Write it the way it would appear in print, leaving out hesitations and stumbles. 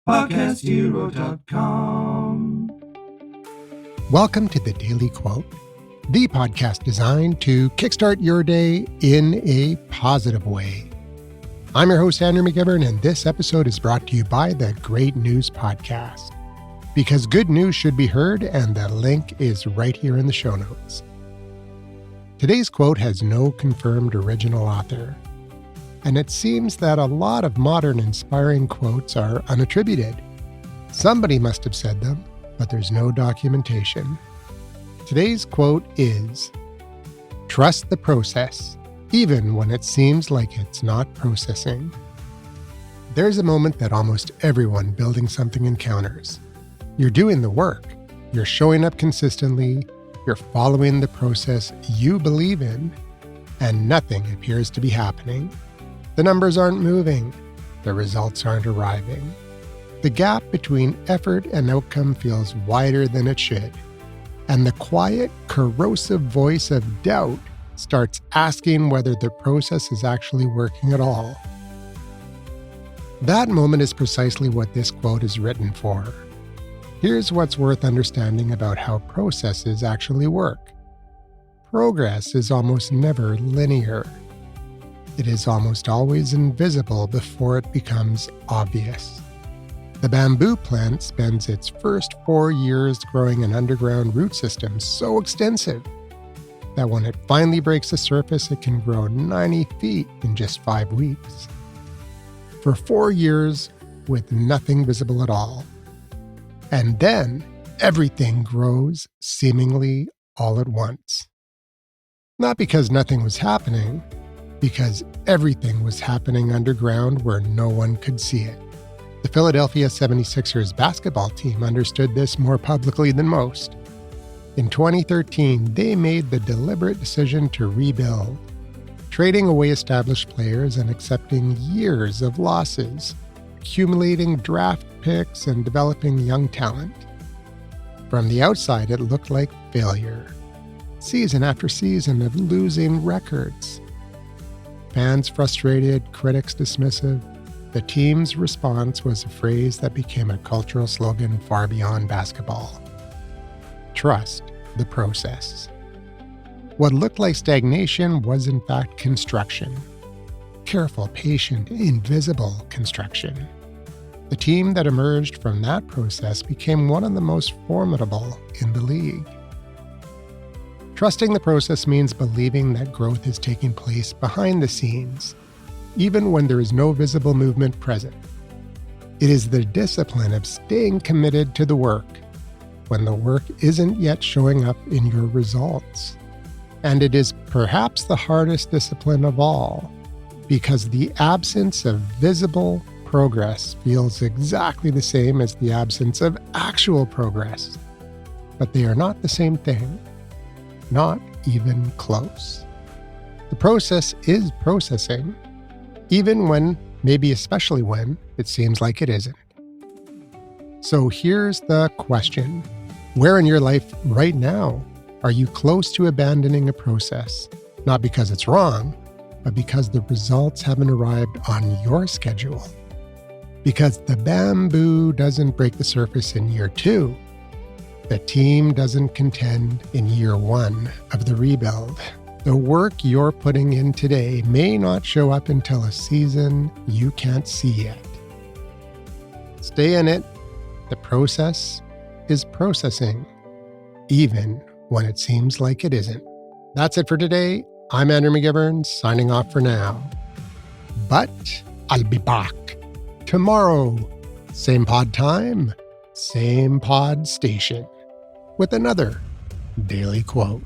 podcasthero.com. Welcome to the Daily Quote, the podcast designed to kickstart your day in a positive way. I'm your host, Andrew McGivern, and this episode is brought to you by the Great News Podcast. Because good news should be heard, and the link is right here in the show notes. Today's quote has no confirmed original author, and it seems that a lot of modern inspiring quotes are unattributed. Somebody must have said them, but there's no documentation. Today's quote is, "Trust the process, even when it seems like it's not processing." There's a moment that almost everyone building something encounters. You're doing the work, you're showing up consistently, you're following the process you believe in, and nothing appears to be happening. The numbers aren't moving, the results aren't arriving. The gap between effort and outcome feels wider than it should, and the quiet, corrosive voice of doubt starts asking whether the process is actually working at all. That moment is precisely what this quote is written for. Here's what's worth understanding about how processes actually work. Progress is almost never linear. It is almost always invisible before it becomes obvious. The bamboo plant spends its first 4 years growing an underground root system so extensive that when it finally breaks the surface, it can grow 90 feet in just 5 weeks. For 4 years, with nothing visible at all. And then everything grows seemingly all at once. Not because nothing was happening, because everything was happening underground where no one could see it. The Philadelphia 76ers basketball team understood this more publicly than most. In 2013, they made the deliberate decision to rebuild, trading away established players and accepting years of losses, accumulating draft picks and developing young talent. From the outside, it looked like failure. Season after season of losing records. Fans frustrated, critics dismissive. The team's response was a phrase that became a cultural slogan far beyond basketball. Trust the process. What looked like stagnation was in fact construction. Careful, patient, invisible construction. The team that emerged from that process became one of the most formidable in the league. Trusting the process means believing that growth is taking place behind the scenes, even when there is no visible movement present. It is the discipline of staying committed to the work when the work isn't yet showing up in your results. And it is perhaps the hardest discipline of all, because the absence of visible progress feels exactly the same as the absence of actual progress. But they are not the same thing. Not even close. The process is processing, even when, maybe especially when, it seems like it isn't. So here's the question. Where in your life right now are you close to abandoning a process? Not because it's wrong, but because the results haven't arrived on your schedule. Because the bamboo doesn't break the surface in year 2. The team doesn't contend in year 1 of the rebuild. The work you're putting in today may not show up until a season you can't see yet. Stay in it. The process is processing, even when it seems like it isn't. That's it for today. I'm Andrew McGivern, signing off for now. But I'll be back tomorrow. Same pod time, same pod station, with another daily quote.